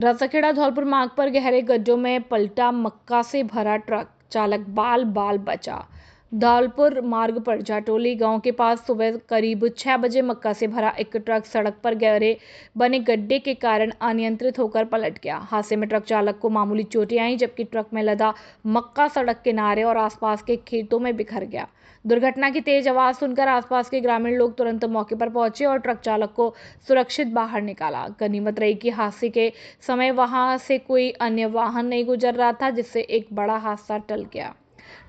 रसाखेड़ा धौलपुर मार्ग पर गहरे गड्ढों में पलटा मक्का से भरा ट्रक, चालक बाल बाल बचा। धौलपुर मार्ग पर जाटोली गांव के पास सुबह करीब 6 बजे मक्का से भरा एक ट्रक सड़क पर गहरे बने गड्ढे के कारण अनियंत्रित होकर पलट गया। हादसे में ट्रक चालक को मामूली चोटें आईं, जबकि ट्रक में लदा मक्का सड़क किनारे और आसपास के खेतों में बिखर गया। दुर्घटना की तेज आवाज सुनकर आसपास के ग्रामीण लोग तुरंत मौके पर पहुंचे और ट्रक चालक को सुरक्षित बाहर निकाला। गनीमत रही कि हादसे के समय वहां से कोई अन्य वाहन नहीं गुजर रहा था, जिससे एक बड़ा हादसा टल गया।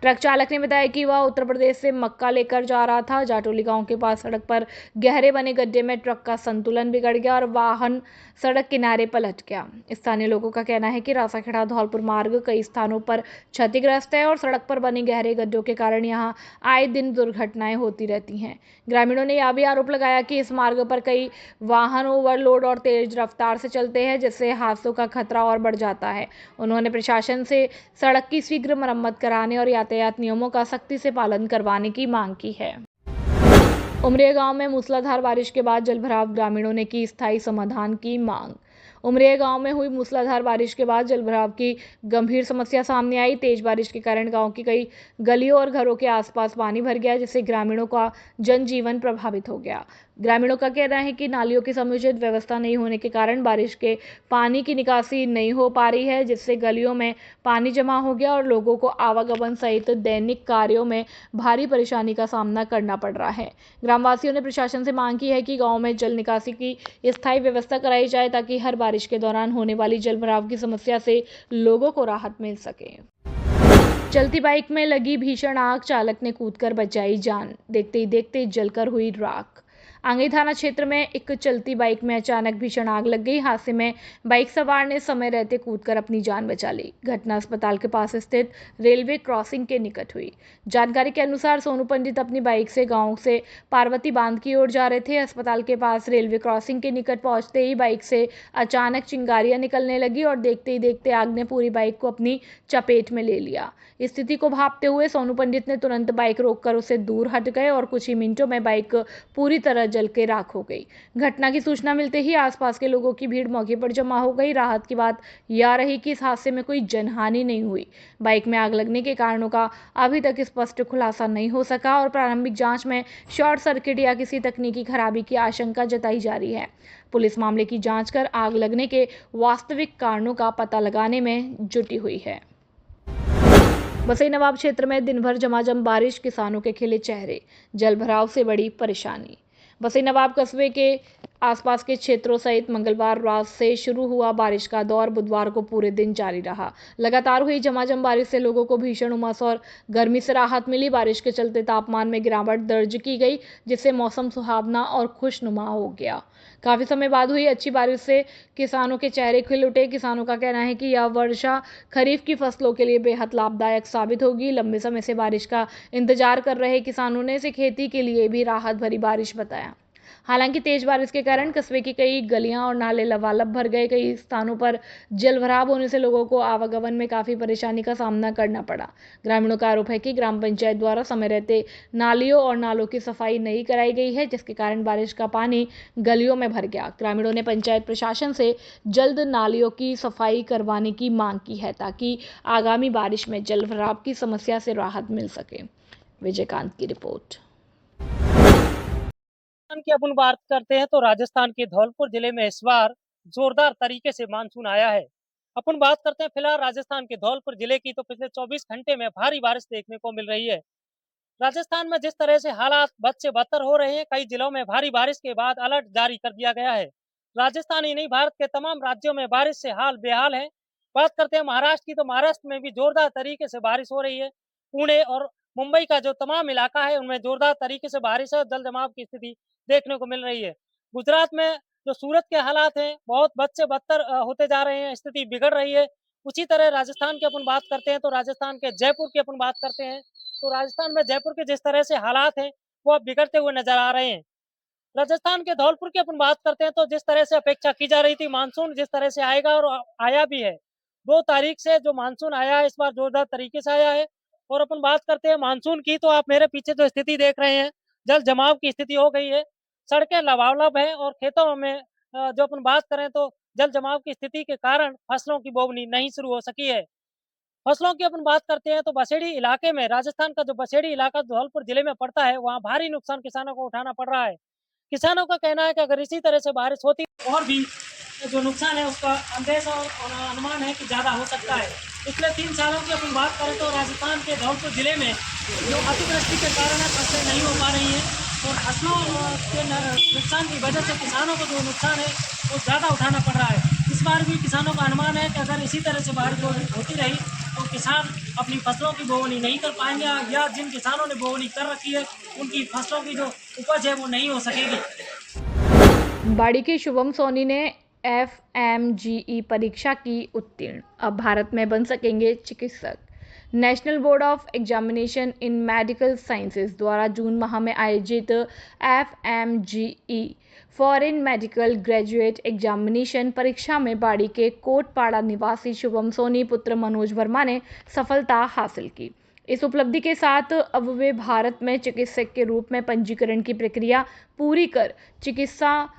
ट्रक चालक ने बताया कि वह उत्तर प्रदेश से मक्का लेकर जा रहा था। जाटोली गांव के पास सड़क पर गहरे बने गड्ढे में ट्रक का संतुलन बिगड़ गया और वाहन सड़क किनारे पलट गया। स्थानीय लोगों का कहना है कि रासाखेड़ा धौलपुर मार्ग कई स्थानों पर क्षतिग्रस्त है और सड़क पर बने गहरे गड्ढों के कारण यहां आए दिन दुर्घटनाएं होती रहती हैं। ग्रामीणों ने यह भी आरोप लगाया कि इस मार्ग पर कई वाहन ओवरलोड और तेज रफ्तार से चलते हैं, जिससे हादसों का खतरा और बढ़ जाता है। उन्होंने प्रशासन से सड़क की शीघ्र मरम्मत कराने और यातायात नियमों का सख्ती से पालन करवाने की मांग की है। उमरिया गांव में मूसलाधार बारिश के बाद जलभराव, ग्रामीणों ने की स्थायी समाधान की मांग। उमरिया गांव में हुई मूसलाधार बारिश के बाद जलभराव की गंभीर समस्या सामने आई। तेज बारिश के कारण गांव की कई गलियों और घरों के आसपास पानी भर गया, जिससे ग्रामीणों का जनजीवन प्रभावित हो गया। ग्रामीणों का कहना है कि नालियों की समुचित व्यवस्था नहीं होने के कारण बारिश के पानी की निकासी नहीं हो पा रही है, जिससे गलियों में पानी जमा हो गया और लोगों को आवागमन सहित दैनिक कार्यों में भारी परेशानी का सामना करना पड़ रहा है। ग्रामवासियों ने प्रशासन से मांग की है कि गांव में जल निकासी की स्थायी व्यवस्था कराई जाए, ताकि हर बारिश के दौरान होने वाली जलभराव की समस्या से लोगों को राहत मिल सके। चलती बाइक में लगी भीषण आग, चालक ने कूदकर बचाई जान, देखते ही देखते जलकर हुई राख। आंगई थाना क्षेत्र में एक चलती बाइक में अचानक भीषण आग लग गई। हादसे में बाइक सवार ने समय रहते कूदकर अपनी जान बचा ली। घटना अस्पताल के पास स्थित रेलवे क्रॉसिंग के निकट हुई। जानकारी के अनुसार सोनू पंडित अपनी बाइक से गांव से पार्वती बांध की ओर जा रहे थे। अस्पताल के पास रेलवे क्रॉसिंग के निकट पहुंचते ही बाइक से अचानक चिंगारियां निकलने लगी और देखते ही देखते आग ने पूरी बाइक को अपनी चपेट में ले लिया। स्थिति को भांपते हुए सोनू पंडित ने तुरंत बाइक रोककर उसे दूर हट गए और कुछ ही मिनटों में बाइक पूरी तरह जल के राख हो गई। घटना की सूचना मिलते ही आसपास के लोगों की भीड़ मौके पर जमा हो गई। राहत की बात यह रही कि इस हादसे में कोई जनहानि नहीं हुई। बाइक में आग लगने के कारणों का अभी तक स्पष्ट खुलासा नहीं हो सका और प्रारंभिक जांच में शॉर्ट सर्किट या किसी तकनीकी खराबी की आशंका जताई जा रही है। पुलिस मामले की जांच कर आग लगने के वास्तविक कारणों का पता लगाने में जुटी हुई है। बसई नवाब क्षेत्र में दिन भर झमाझम बारिश, किसानों के खिले चेहरे, जलभराव से बड़ी परेशानी। बसई नवाब कस्बे के आसपास के क्षेत्रों सहित मंगलवार रात से शुरू हुआ बारिश का दौर बुधवार को पूरे दिन जारी रहा। लगातार हुई झमाझम बारिश से लोगों को भीषण उमस और गर्मी से राहत मिली। बारिश के चलते तापमान में गिरावट दर्ज की गई, जिससे मौसम सुहावना और खुशनुमा हो गया। काफी समय बाद हुई अच्छी बारिश से किसानों के चेहरे खिल उठे। किसानों का कहना है कि यह वर्षा खरीफ की फसलों के लिए बेहद लाभदायक साबित होगी। लंबे समय से बारिश का इंतजार कर रहे किसानों ने इसे खेती के लिए भी राहत भरी बारिश बताया। हालांकि तेज बारिश के कारण कस्बे की कई गलियां और नाले लबालब भर गए। कई स्थानों पर जलभराव होने से लोगों को आवागमन में काफी परेशानी का सामना करना पड़ा। ग्रामीणों का आरोप है कि ग्राम पंचायत द्वारा समय रहते नालियों और नालों की सफाई नहीं कराई गई है, जिसके कारण बारिश का पानी गलियों में भर गया। ग्रामीणों ने पंचायत प्रशासन से जल्द नालियों की सफाई करवाने की मांग की है, ताकि आगामी बारिश में जलभराव की समस्या से राहत मिल सके। विजयकांत की रिपोर्ट। राजस्थान की अपन बात करते हैं तो राजस्थान के धौलपुर जिले में इस बार जोरदार तरीके से मानसून आया है। अपन बात करते हैं फिलहाल राजस्थान के धौलपुर जिले की, तो पिछले 24 घंटे में भारी बारिश देखने को मिल रही है। राजस्थान में जिस तरह से हालात बद से बदतर हो रहे हैं, कई जिलों में भारी बारिश के बाद अलर्ट जारी कर दिया गया है। राजस्थान ही नहीं, भारत के तमाम राज्यों में बारिश से हाल बेहाल है। बात करते हैं महाराष्ट्र की, तो महाराष्ट्र में भी जोरदार तरीके से बारिश हो रही है। पुणे और मुंबई का जो तमाम इलाका है, उनमें जोरदार तरीके से बारिश है और जल जमाव की स्थिति देखने को मिल रही है। गुजरात में जो सूरत के हालात हैं, बहुत बद से बदतर होते जा रहे हैं, स्थिति बिगड़ रही है। उसी तरह राजस्थान की अपन बात करते हैं तो राजस्थान के जयपुर की अपन बात करते हैं, तो राजस्थान में जयपुर के जिस तरह से हालात हैं, वो अब बिगड़ते हुए नजर आ रहे हैं। राजस्थान के धौलपुर की अपन बात करते हैं तो जिस तरह से अपेक्षा की जा रही थी मानसून जिस तरह से आएगा और आया भी है। 2 तारीख से जो मानसून आया है, इस बार जोरदार तरीके से आया है। और अपन बात करते हैं मानसून की, तो आप मेरे पीछे जो स्थिति देख रहे हैं, जल जमाव की स्थिति हो गई है। सड़कें लबालब है और खेतों में जो अपन बात करें तो जल जमाव की स्थिति के कारण फसलों की बोवनी नहीं शुरू हो सकी है। फसलों की अपन बात करते हैं तो बसेड़ी इलाके में, राजस्थान का जो बसेड़ी इलाका धौलपुर जिले में पड़ता है, वहाँ भारी नुकसान किसानों को उठाना पड़ रहा है। किसानों का कहना है कि अगर इसी तरह से बारिश होती और भी जो नुकसान है उसका अंदेशा और अनुमान है कि ज़्यादा हो सकता है। पिछले 3 सालों की अपन बात करें तो राजस्थान के धौलपुर जिले में जो अतिवृष्टि के कारण फसलें नहीं हो पा रही हैं और फसलों के नुकसान की वजह से किसानों को जो नुकसान है वो ज़्यादा उठाना पड़ रहा है। इस बार भी किसानों का अनुमान है कि अगर इसी तरह से बारिश होती रही तो किसान अपनी फसलों की बोवनी नहीं कर पाएंगे या जिन किसानों ने बोवनी कर रखी है उनकी फसलों की जो उपज है वो नहीं हो सकेगी। बाड़ी के शुभम सोनी ने FMGE परीक्षा की उत्तीर्ण, अब भारत में बन सकेंगे चिकित्सक। National board of examination in medical sciences द्वारा जून माह में आयोजित FMGE foreign medical graduate examination परीक्षा में बाड़ी के कोटपाड़ा निवासी शुभम सोनी पुत्र मनोज वर्मा ने सफलता हासिल की। इस उपलब्धि के साथ अब वे भारत में चिकित्सक के रूप में पंजीकरण की प्रक्रिया पूरी कर चिकित्सा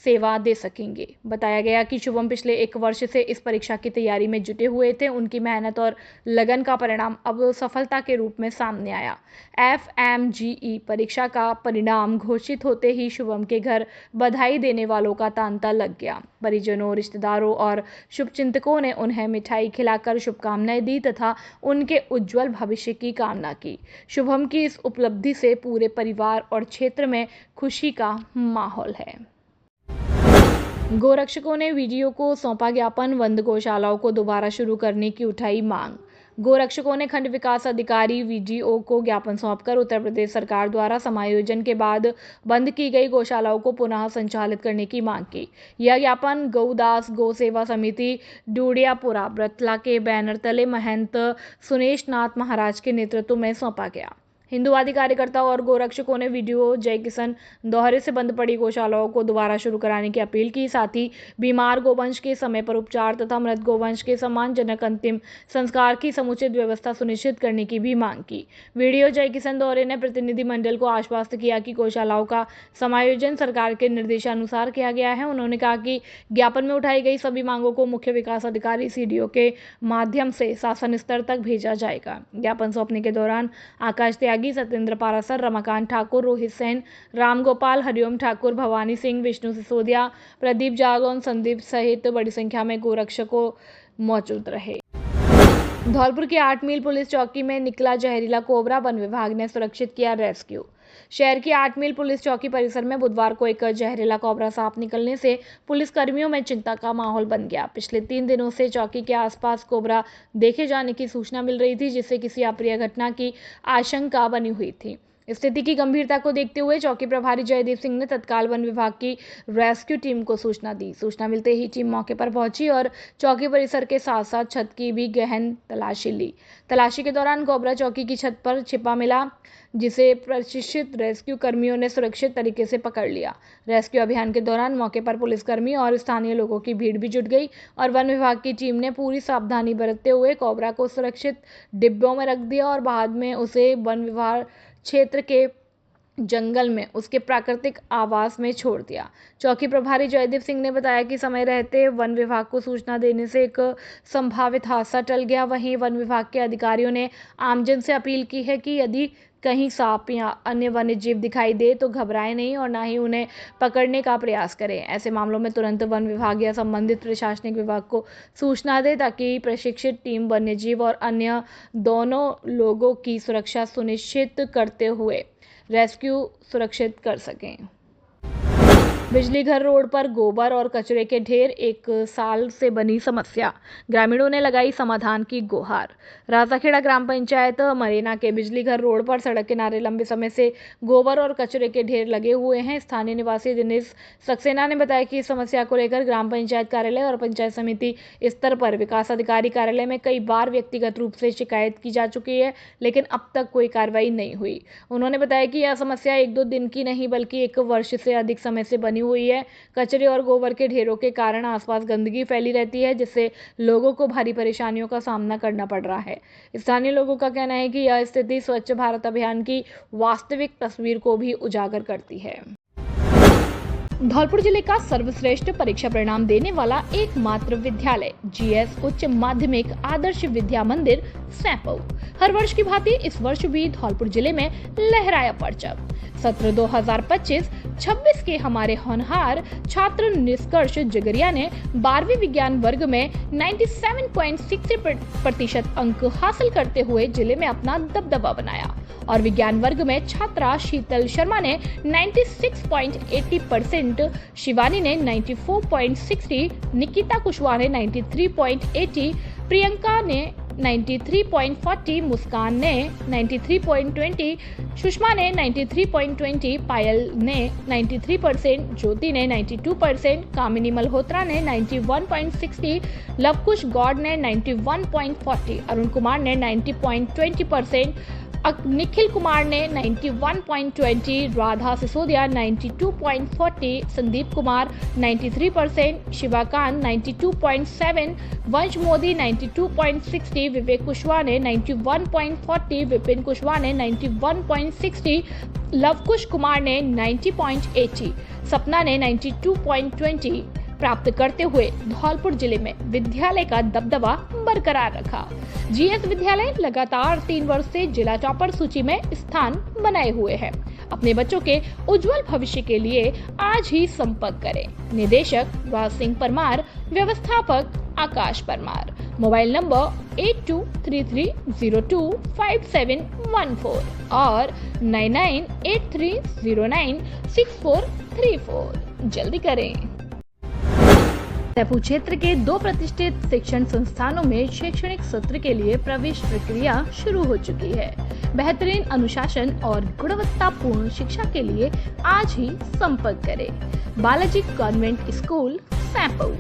सेवा दे सकेंगे। बताया गया कि शुभम पिछले 1 वर्ष से इस परीक्षा की तैयारी में जुटे हुए थे। उनकी मेहनत और लगन का परिणाम अब सफलता के रूप में सामने आया। FMGE परीक्षा का परिणाम घोषित होते ही शुभम के घर बधाई देने वालों का तांता लग गया। परिजनों, रिश्तेदारों और शुभचिंतकों ने उन्हें मिठाई खिलाकर शुभकामनाएं दी तथा उनके उज्जवल भविष्य की कामना की। शुभम की इस उपलब्धि से पूरे परिवार और क्षेत्र में खुशी का माहौल है। गोरक्षकों ने वीडियो को सौंपा ज्ञापन, बंद गौशालाओं को दोबारा शुरू करने की उठाई मांग। गोरक्षकों ने खंड विकास अधिकारी VDO को ज्ञापन सौंपकर उत्तर प्रदेश सरकार द्वारा समायोजन के बाद बंद की गई गौशालाओं को पुनः संचालित करने की मांग की। यह ज्ञापन गौदास गौ सेवा समिति डूडियापुरा ब्रतला के बैनर तले महंत सुनेश नाथ महाराज के नेतृत्व में सौंपा गया। हिंदुवादी कार्यकर्ताओं और गोरक्षकों ने वीडियो जय किशन दोहरे से बंद पड़ी गौशालाओं को दोबारा शुरू कराने की अपील की। साथ ही बीमार गोवंश के समय पर उपचार तथा मृत गोवंश के सम्मानजनक अंतिम संस्कार की समुचित व्यवस्था सुनिश्चित करने की भी मांग की। वीडियो जय किशन दोहरे ने प्रतिनिधिमंडल को आश्वस्त किया कि गौशालाओं का समायोजन सरकार के निर्देशानुसार किया गया है। उन्होंने कहा कि ज्ञापन में उठाई गई सभी मांगों को मुख्य विकास अधिकारी CDO के माध्यम से शासन स्तर तक भेजा जाएगा। ज्ञापन सौंपने के दौरान आकाश त्यागी, सत्येंद्र पारासर, रमाकांत ठाकुर, रोहित सेन, रामगोपाल, हरिओम ठाकुर, भवानी सिंह, विष्णु सिसोदिया, प्रदीप जागौन, संदीप सहित बड़ी संख्या में गोरक्षकों मौजूद रहे। धौलपुर की 8 मील पुलिस चौकी में निकला जहरीला कोबरा, वन विभाग ने सुरक्षित किया रेस्क्यू। शहर की 8 मील पुलिस चौकी परिसर में बुधवार को एक जहरीला कोबरा सांप निकलने से पुलिस कर्मियों में चिंता का माहौल बन गया। पिछले 3 दिनों से चौकी के आसपास कोबरा देखे जाने की सूचना मिल रही थी, जिससे किसी अप्रिय घटना की आशंका बनी हुई थी। स्थिति की गंभीरता को देखते हुए चौकी प्रभारी जयदीप सिंह ने तत्काल वन विभाग की रेस्क्यू टीम को सूचना दी। सूचना मिलते ही टीम मौके पर पहुंची और चौकी परिसर के साथ साथ छत की भी गहन तलाशी ली। तलाशी के दौरान कोबरा चौकी की छत पर छिपा मिला, जिसे प्रशिक्षित रेस्क्यू कर्मियों ने सुरक्षित तरीके से पकड़ लिया। रेस्क्यू अभियान के दौरान मौके पर पुलिसकर्मी और स्थानीय लोगों की भीड़ भी जुट गई और वन विभाग की टीम ने पूरी सावधानी बरतते हुए कोबरा को सुरक्षित डिब्बों में रख दिया और बाद में उसे वन विभाग क्षेत्र के जंगल में उसके प्राकृतिक आवास में छोड़ दिया। चौकी प्रभारी जयदीप सिंह ने बताया कि समय रहते वन विभाग को सूचना देने से एक संभावित हादसा टल गया। वहीं वन विभाग के अधिकारियों ने आमजन से अपील की है कि यदि कहीं सांप या अन्य वन्य जीव दिखाई दे तो घबराएं नहीं और ना ही उन्हें पकड़ने का प्रयास करें। ऐसे मामलों में तुरंत वन विभाग या संबंधित प्रशासनिक विभाग को सूचना दे ताकि प्रशिक्षित टीम वन्य जीव और अन्य दोनों लोगों की सुरक्षा सुनिश्चित करते हुए रेस्क्यू सुरक्षित कर सकें। बिजली घर रोड पर गोबर और कचरे के ढेर 1 साल से बनी समस्या, ग्रामीणों ने लगाई समाधान की गुहार। राजाखेड़ा ग्राम पंचायत मरेना के बिजली घर रोड पर सड़क किनारे लंबे समय से गोबर और कचरे के ढेर लगे हुए हैं। स्थानीय निवासी दिनेश सक्सेना ने बताया कि इस समस्या को लेकर ग्राम पंचायत कार्यालय और पंचायत समिति स्तर पर विकास अधिकारी कार्यालय में कई बार व्यक्तिगत रूप से शिकायत की जा चुकी है, लेकिन अब तक कोई कार्रवाई नहीं हुई। उन्होंने बताया कि यह समस्या 1-2 दिन की नहीं बल्कि 1 वर्ष से अधिक समय से बनी हुई है। कचरे और गोबर के ढेरों के कारण आसपास गंदगी फैली रहती है, जिससे लोगों को भारी परेशानियों का सामना करना पड़ रहा है। स्थानीय लोगों का कहना है कि यह स्थिति स्वच्छ भारत अभियान की वास्तविक तस्वीर को भी उजागर करती है। धौलपुर जिले का सर्वश्रेष्ठ परीक्षा परिणाम देने वाला एकमात्र विद्यालय जीएस उच्च माध्यमिक आदर्श विद्या मंदिर सैंपऊ हर वर्ष की भांति इस वर्ष भी धौलपुर जिले में लहराया परचम। सत्र 2025-26 के हमारे होनहार छात्र निष्कर्ष जगरिया ने 12वीं विज्ञान वर्ग में 97.63% अंक हासिल करते हुए जिले में अपना दबदबा बनाया और विज्ञान वर्ग में छात्रा शीतल शर्मा ने 96.80%, शिवानी ने 94.60, निकिता कुशवाहा ने 93.80, प्रियंका ने 93.40, मुस्कान ने 93.20, सुषमा ने 93.20, पायल ने 93%, ज्योति ने 92%, कामिनी मल्होत्रा ने 91.60, लवकुश गौड़ ने 91.40, अरुण कुमार ने 90.20%, निखिल कुमार ने 91.20, राधा सिसोदिया 92.40, संदीप कुमार 93%, शिवाकांत 92.7, वंश मोदी 92.60, विवेक कुशवाहा ने 91.40, विपिन कुशवाहा ने 91.60, लवकुश कुमार ने 90.80, सपना ने 92.20 प्राप्त करते हुए धौलपुर जिले में विद्यालय का दबदबा बरकरार रखा। जीएस विद्यालय लगातार 3 वर्ष से जिला टॉपर सूची में स्थान बनाए हुए है। अपने बच्चों के उज्जवल भविष्य के लिए आज ही संपर्क करें। निदेशक राज सिंह परमार, व्यवस्थापक आकाश परमार, मोबाइल नंबर 8233025714 और 9983096434। जल्दी करें। सैंपऊ क्षेत्र के 2 प्रतिष्ठित शिक्षण संस्थानों में शैक्षणिक सत्र के लिए प्रवेश प्रक्रिया शुरू हो चुकी है। बेहतरीन अनुशासन और गुणवत्तापूर्ण शिक्षा के लिए आज ही संपर्क करें। बालाजी कॉन्वेंट स्कूल सैंपऊ,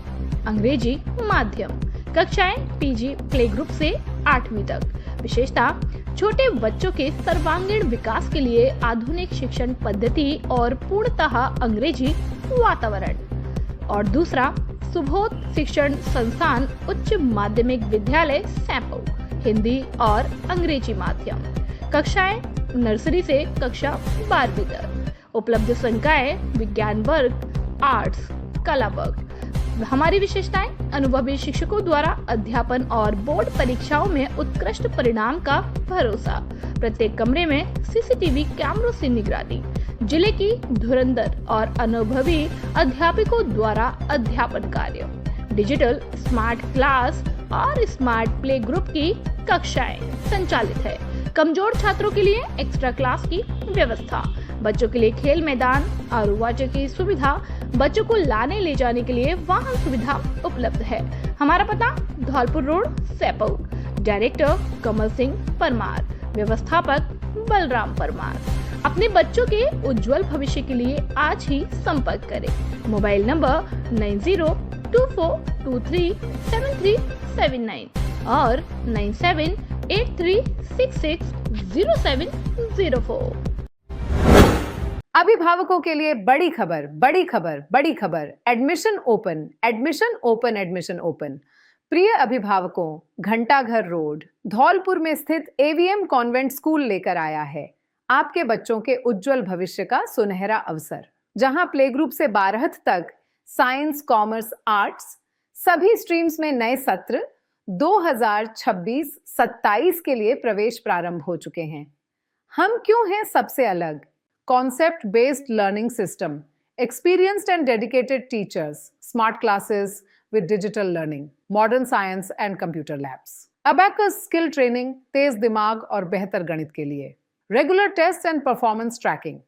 अंग्रेजी माध्यम, कक्षाएं पीजी प्ले ग्रुप से 8वीं तक। विशेषता छोटे बच्चों के सर्वांगीण विकास के लिए आधुनिक शिक्षण पद्धति और पूर्णतः अंग्रेजी वातावरण। और दूसरा, सुबोध शिक्षण संस्थान उच्च माध्यमिक विद्यालय सैंपऊ, हिंदी और अंग्रेजी माध्यम, कक्षाएं नर्सरी से कक्षा 12वीं तक। उपलब्ध संकाय विज्ञान वर्ग, आर्ट्स, कला वर्ग। हमारी विशेषताएं अनुभवी शिक्षकों द्वारा अध्यापन और बोर्ड परीक्षाओं में उत्कृष्ट परिणाम का भरोसा। प्रत्येक कमरे में सीसीटीवी कैमरों से निगरानी। जिले की धुरंधर और अनुभवी अध्यापकों द्वारा अध्यापन कार्य। डिजिटल स्मार्ट क्लास और स्मार्ट प्ले ग्रुप की कक्षाएं संचालित है। कमजोर छात्रों के लिए एक्स्ट्रा क्लास की व्यवस्था। बच्चों के लिए खेल मैदान और वाचक की सुविधा। बच्चों को लाने ले जाने के लिए वाहन सुविधा उपलब्ध है। हमारा पता धौलपुर रोड सैंपऊ। डायरेक्टर कमल सिंह परमार, व्यवस्थापक बलराम परमार। अपने बच्चों के उज्जवल भविष्य के लिए आज ही संपर्क करें। मोबाइल नंबर 9024237379 और 9783660704। अभिभावकों के लिए बड़ी खबर, बड़ी खबर, बड़ी खबर। Admission open, admission open, admission open. प्रिय अभिभावकों, घंटाघर रोड धौलपुर में स्थित एवीएम कॉन्वेंट स्कूल लेकर आया है आपके बच्चों के उज्जवल भविष्य का सुनहरा अवसर, जहां प्ले ग्रुप से 12th तक साइंस, कॉमर्स, आर्ट्स सभी स्ट्रीम्स में नए सत्र 2026-27 के लिए प्रवेश प्रारंभ हो चुके हैं। हम क्यों हैं सबसे अलग? Concept based learning system, experienced and dedicated teachers, smart classes with digital learning, modern science and computer labs, abacus skill training, तेज दिमाग और बेहतर गणित के लिए, regular tests and performance tracking,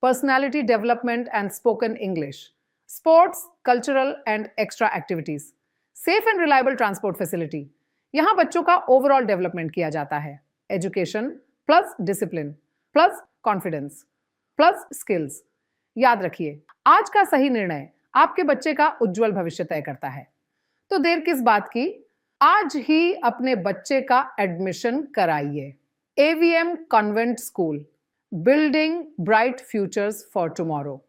personality development and spoken English, sports, cultural and extra activities, safe and reliable transport facility. यहाँ बच्चों का overall development किया जाता है। Education plus discipline plus confidence plus skills. याद रखिए, आज का सही निर्णय आपके बच्चे का उज्जवल भविष्य तय करता है। तो देर किस बात की, आज ही अपने बच्चे का एडमिशन कराइए। AVM convent school, building bright futures for tomorrow.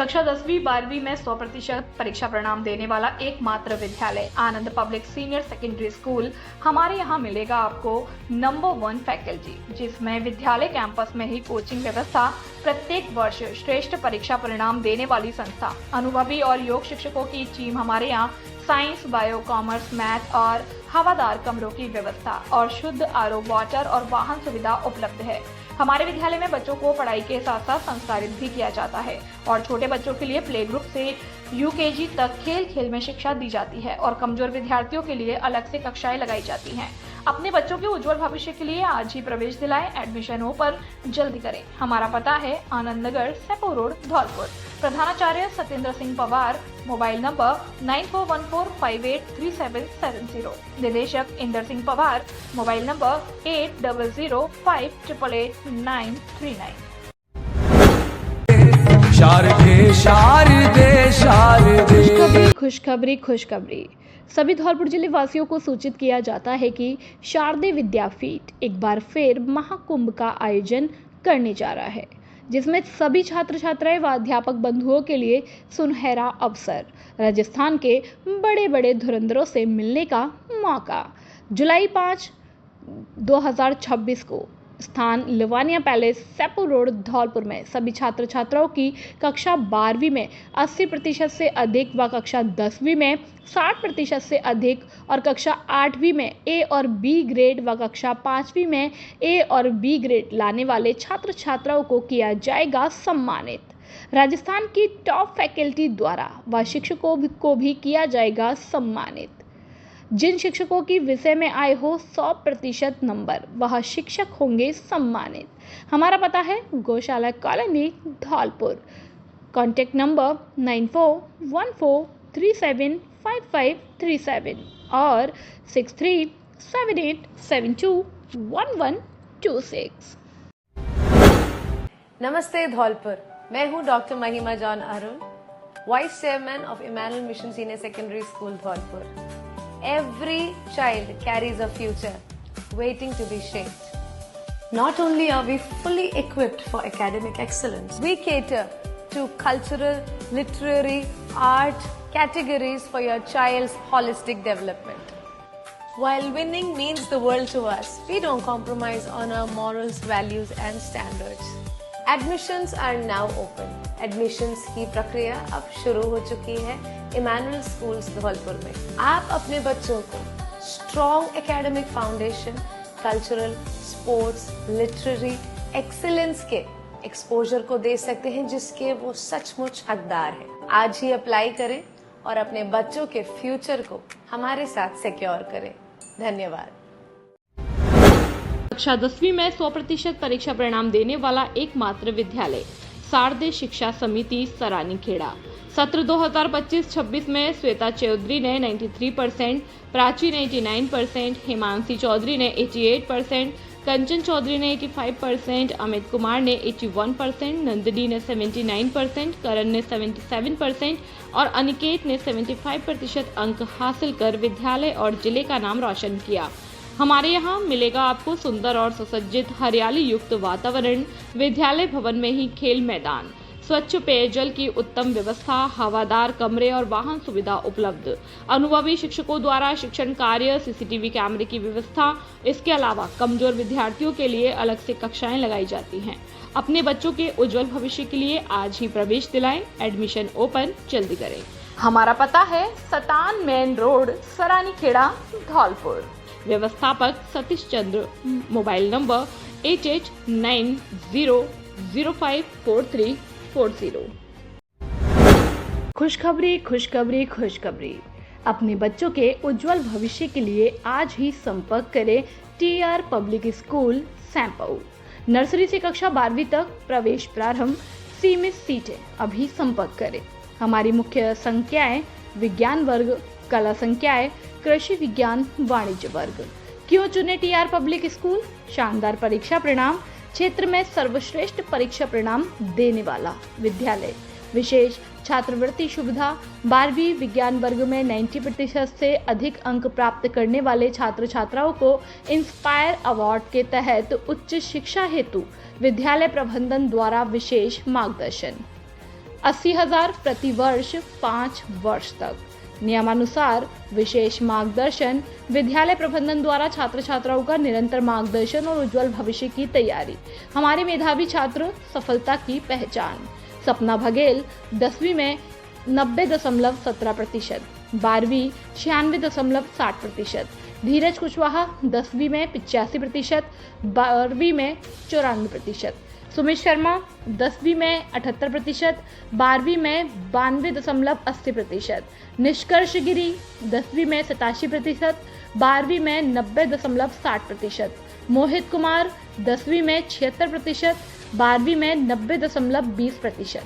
कक्षा 10वीं 12वीं में 100% परीक्षा परिणाम देने वाला एकमात्र विद्यालय आनंद पब्लिक सीनियर सेकेंडरी स्कूल। हमारे यहाँ मिलेगा आपको नंबर 1 फैकल्टी, जिसमें विद्यालय कैंपस में ही कोचिंग व्यवस्था, प्रत्येक वर्ष श्रेष्ठ परीक्षा परिणाम देने वाली संस्था, अनुभवी और योग शिक्षकों की टीम। हमारे यहाँ साइंस, बायो, कॉमर्स, मैथ और हवादार कमरों की व्यवस्था और शुद्ध आरओ वाटर और वाहन सुविधा उपलब्ध है। हमारे विद्यालय में बच्चों को पढ़ाई के साथ साथ संस्कारित भी किया जाता है और छोटे बच्चों के लिए प्ले ग्रुप से यूकेजी तक खेल खेल में शिक्षा दी जाती है और कमजोर विद्यार्थियों के लिए अलग से कक्षाएं लगाई जाती हैं। अपने बच्चों के उज्जवल भविष्य के लिए आज ही प्रवेश दिलाएं। एडमिशन हो पर जल्दी करें। हमारा पता है आनंद नगर, सेपो रोड, धौलपुर। प्रधानाचार्य सत्येंद्र सिंह पवार। Mobile number 9414583770। निदेशक इंदर सिंह पवार। Mobile number 8005888939। शारदे शारदे शारदे। खुशखबरी खुशखबरी। सभी धौलपुर जिले वासियों को सूचित किया जाता है कि शारदे विद्यापीठ एक बार फिर महाकुंभ का आयोजन करने जा रहा है, जिसमें सभी छात्र छात्राएं व अध्यापक बंधुओं के लिए सुनहरा अवसर, राजस्थान के बड़े बड़े धुरंधरों से मिलने का मौका। जुलाई 5, 2026 को स्थान लिवानिया पैलेस, सेपो रोड, धौलपुर में सभी छात्र छात्राओं की कक्षा 12वीं में 80% से अधिक व कक्षा 10वीं में 60% से अधिक और कक्षा 8वीं में ए और बी ग्रेड व कक्षा 5वीं में ए और बी ग्रेड लाने वाले छात्र छात्राओं को किया जाएगा सम्मानित। राजस्थान की टॉप फैकल्टी द्वारा व शिक्षकों को भी किया जाएगा सम्मानित। जिन शिक्षकों की विषय में आए हो 100% नंबर, वह शिक्षक होंगे सम्मानित। हमारा पता है गौशाला कॉलोनी, धौलपुर। कॉन्टैक्ट नंबर 9414375537 और 6378721126। नमस्ते धौलपुर, मैं हूं doctor Mahima John Arun, vice chairman of Emmanuel mission senior secondary school Dholpur. Every child carries a future waiting to be shaped. Not only are we fully equipped for academic excellence, we cater to cultural, literary, art categories for your child's holistic development. While winning means the world to us, we don't compromise on our morals, values and standards. Admissions are now open. Admissions की प्रक्रिया अब शुरू हो चुकी है Emmanuel schools Dholpur में। आप अपने बच्चों को strong academic foundation, cultural, sports, literary excellence के एक्सपोजर को दे सकते हैं, जिसके वो सचमुच हकदार हैं। आज ही अप्लाई करें और अपने बच्चों के फ्यूचर को हमारे साथ सिक्योर करें। धन्यवाद। कक्षा 10वीं में 100% परीक्षा परिणाम देने वाला एकमात्र विद्यालय शारदे शिक्षा समिति, सरानीखेड़ा। सत्र 2025-26 में श्वेता चौधरी ने 93%, प्राची ने 89%, हिमांशी चौधरी ने 88%, कंचन चौधरी ने 85%, अमित कुमार ने 81%, नंदिनी ने 79%, करण ने 77% और अनिकेत ने 75% अंक हासिल कर विद्यालय और जिले का नाम रोशन किया। हमारे यहाँ मिलेगा आपको सुंदर और सुसज्जित हरियाली युक्त वातावरण, विद्यालय भवन में ही खेल मैदान, स्वच्छ पेयजल की उत्तम व्यवस्था, हवादार कमरे और वाहन सुविधा उपलब्ध, अनुभवी शिक्षकों द्वारा शिक्षण कार्य, सीसीटीवी कैमरे की व्यवस्था। इसके अलावा कमजोर विद्यार्थियों के लिए अलग से कक्षाएं लगाई जाती हैं। अपने बच्चों के उज्जवल भविष्य के लिए आज ही प्रवेश दिलाएं। एडमिशन ओपन जल्दी करें। हमारा पता है सतान मेन रोड, सरानीखेड़ा, धौलपुर। व्यवस्थापक सतीश चंद्र। Mobile number 8890054340। खुशखबरी खुशखबरी खुशखबरी। अपने बच्चों के उज्जवल भविष्य के लिए आज ही संपर्क करें टीआर पब्लिक स्कूल, सैंपऊ। नर्सरी से कक्षा 12वीं तक प्रवेश प्रारंभ, सीमित सीटें। अभी संपर्क करें। हमारी मुख्य संख्याएं विज्ञान वर्ग, कला संख्याएं कृषि विज्ञान, वाणिज्य वर्ग। क्यों चुने टीआर पब्लिक स्कूल? शानदार परीक्षा परिणाम, क्षेत्र में सर्वश्रेष्ठ परीक्षा परिणाम देने वाला विद्यालय, विशेष छात्रवृत्ति सुविधा, 12वीं विज्ञान वर्ग में 90% से अधिक अंक प्राप्त करने वाले छात्र छात्राओं को इंस्पायर अवार्ड के तहत उच्च शिक्षा हेतु विद्यालय प्रबंधन द्वारा विशेष मार्गदर्शन। 80,000 प्रति वर्ष 5 वर्ष तक। नियमानुसार विशेष मार्गदर्शन, विद्यालय प्रबंधन द्वारा छात्र छात्राओं का निरंतर मार्गदर्शन और उज्जवल भविष्य की तैयारी। हमारे मेधावी छात्र, सफलता की पहचान। सपना बघेल 10वीं में 90.17%, 12वीं 96.60%, धीरज कुशवाहा 10वीं में 85%, 12वीं में 94%, सुमित शर्मा 10वीं में 78%, 12वीं में 92.80%, निष्कर्ष गिरी 10वीं में 87%, 12वीं में 90.60%, मोहित कुमार 10वीं में 76%, 12वीं में 90.20%।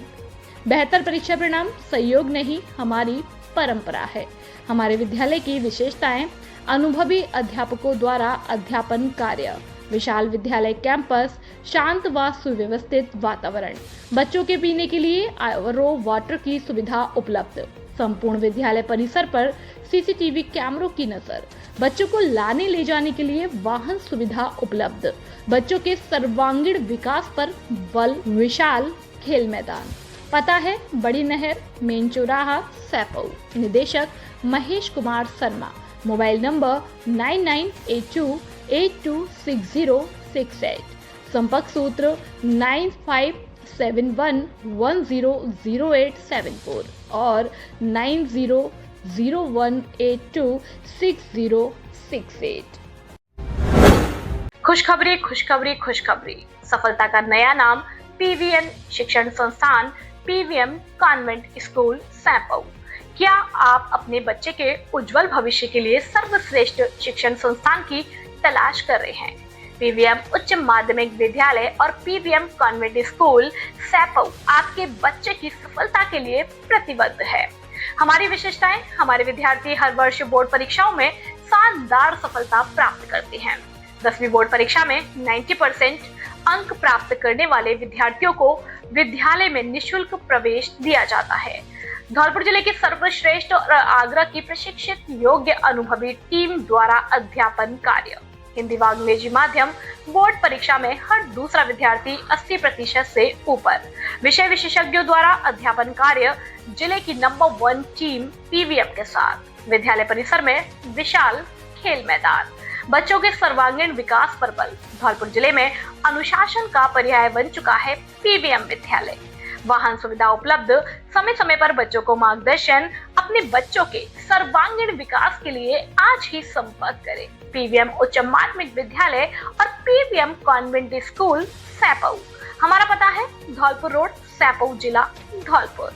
बेहतर परीक्षा परिणाम सहयोग नहीं, हमारी परंपरा है। हमारे विद्यालय की विशेषताएं: अनुभवी अध्यापकों द्वारा अध्यापन कार्य, विशाल विद्यालय कैंपस, शांत व सुव्यवस्थित वातावरण, बच्चों के पीने के लिए आरओ वाटर की सुविधा उपलब्ध, संपूर्ण विद्यालय परिसर पर सीसीटीवी कैमरों की नजर, बच्चों को लाने ले जाने के लिए वाहन सुविधा उपलब्ध, बच्चों के सर्वांगीण विकास पर बल, विशाल खेल मैदान। पता है बड़ी नहर, मेन चौराहा, सैपऊ। निदेशक महेश कुमार शर्मा। Mobile number 9982826068। संपर्क सूत्र 9571100874 और 9001826068। खुशखबरी, खुशखबरी, खुशखबरी। सफलता का नया नाम पीवीएन शिक्षण संस्थान, पीवीएम कॉन्वेंट स्कूल सैपऊ। क्या आप अपने बच्चे के उज्जवल भविष्य के लिए सर्वश्रेष्ठ शिक्षण संस्थान की तलाश कर रहे हैं? पीवीएम उच्च माध्यमिक विद्यालय और पीवीएम कॉन्वेंट स्कूल सैपऊ आपके बच्चे की सफलता के लिए प्रतिबद्ध है। हमारी विशेषताएं: हमारे विद्यार्थी हर वर्ष बोर्ड परीक्षाओं में शानदार सफलता प्राप्त करते हैं। 10वीं बोर्ड परीक्षा में 90% अंक प्राप्त करने वाले विद्यार्थियों को विद्यालय में निःशुल्क प्रवेश दिया जाता है। धौलपुर जिले के सर्वश्रेष्ठ और आगरा की प्रशिक्षित योग्य अनुभवी टीम द्वारा अध्यापन कार्य। हिंदी व अंग्रेजी माध्यम बोर्ड परीक्षा में हर दूसरा विद्यार्थी 80% से ऊपर। विषय विशेषज्ञों द्वारा अध्यापन कार्य जिले की नंबर 1 टीम पीवीएम के साथ। विद्यालय परिसर में विशाल खेल मैदान, बच्चों के सर्वांगीण विकास पर बल। धौलपुर जिले में अनुशासन का पर्याय बन चुका है पीवीएम विद्यालय। वाहन सुविधा उपलब्ध, समय समय पर बच्चों को मार्गदर्शन। अपने बच्चों के सर्वांगीण विकास के लिए आज ही संपर्क करें। पीवीएम उच्च माध्यमिक विद्यालय और पीवीएम कॉन्वेंट स्कूल सैपऊ। हमारा पता है धौलपुर रोड, सैपऊ, जिला धौलपुर।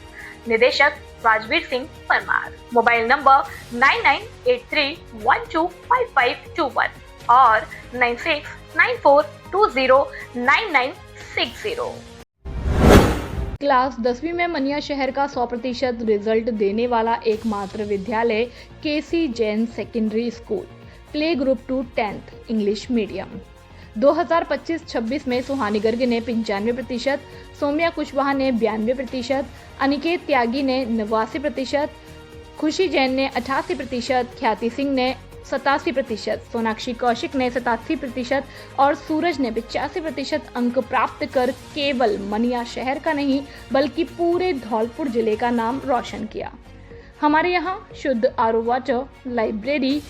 निदेशक राजवीर सिंह परमार। मोबाइल नंबर 9983125521 और 9694209960। क्लास 10वीं में मनिया शहर का 100% रिजल्ट देने वाला एकमात्र विद्यालय KC Jain secondary school, play group to 10th English medium. 2025-26 में सुहानी गर्ग ने 95%, सौम्या कुशवाहा ने 92%, अनिकेत त्यागी ने 89%, खुशी जैन ने 88%, ख्याति सिंह ने 87%, सोनाक्षी कौशिक ने 87% और सूरज ने 85% अंक प्राप्त कर केवल मनिया शहर का नहीं बल्कि पूरे धौलपुर जिले का नाम रोशन किया। हमारे यहाँ शुद्ध आरओ वाटर, लाइब्रेरी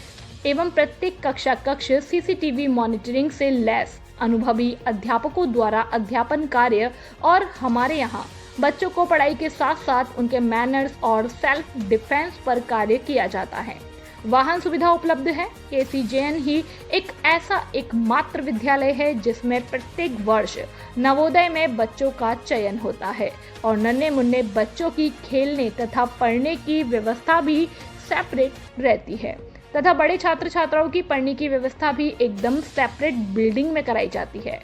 एवं प्रत्येक कक्षा कक्ष सीसीटीवी मॉनिटरिंग से लैस, अनुभवी अध्यापकों द्वारा अध्यापन कार्य और हमारे यहाँ बच्चों को पढ़ाई के साथ साथ उनके मैनर्स और सेल्फ डिफेंस पर कार्य किया जाता है। वाहन सुविधा उपलब्ध है। केसी जैन ही एक ऐसा एकमात्र विद्यालय है जिसमें प्रत्येक वर्ष नवोदय में बच्चों का चयन होता है और नन्हे मुन्ने बच्चों की खेलने तथा पढ़ने की व्यवस्था भी सेपरेट रहती है तथा बड़े छात्र छात्राओं की पढ़ने की व्यवस्था भी एकदम सेपरेट बिल्डिंग में कराई जाती है।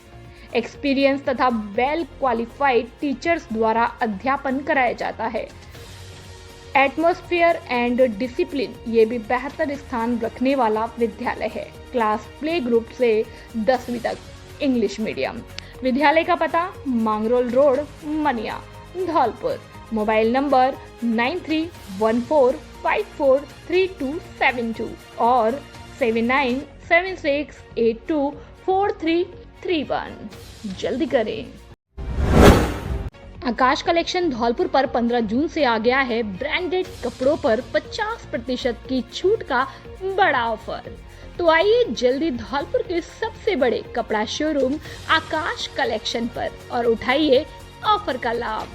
एक्सपीरियंस तथा वेल क्वालिफाइड टीचर्स द्वारा अध्यापन कराया जाता है। एटमॉस्फेयर एंड डिसिप्लिन ये भी बेहतर स्थान रखने वाला विद्यालय है। क्लास प्ले ग्रुप से 10वीं तक इंग्लिश मीडियम। विद्यालय का पता मांगरोल रोड, मनिया, धौलपुर। मोबाइल नंबर 9314543272 और 7976824331। जल्दी करें। आकाश कलेक्शन धौलपुर पर 15 जून से आ गया है ब्रांडेड कपड़ों पर 50% की छूट का बड़ा ऑफर। तो आइए जल्दी धौलपुर के सबसे बड़े कपड़ा शोरूम आकाश कलेक्शन पर और उठाइए ऑफर का लाभ।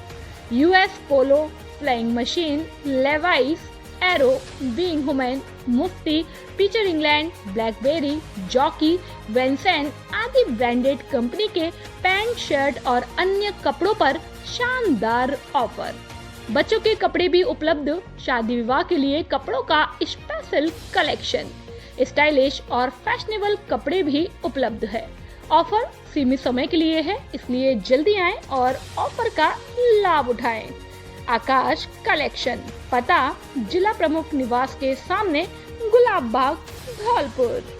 US Polo, Flying Machine, Levi's, Arrow, Being Women, Mufti, Peter England, BlackBerry, Jockey, Van Heusen आदि ब्रांडेड कंपनी के पैंट, शर्ट और अन्य कपड़ों पर शानदार ऑफर। बच्चों के कपड़े भी उपलब्ध। शादी विवाह के लिए कपड़ों का स्पेशल कलेक्शन, स्टाइलिश और फैशनेबल कपड़े भी उपलब्ध है। ऑफर सीमित समय के लिए है, इसलिए जल्दी आएं और ऑफर का लाभ उठाएं। आकाश कलेक्शन, पता जिला प्रमुख निवास के सामने, गुलाब बाग, धौलपुर।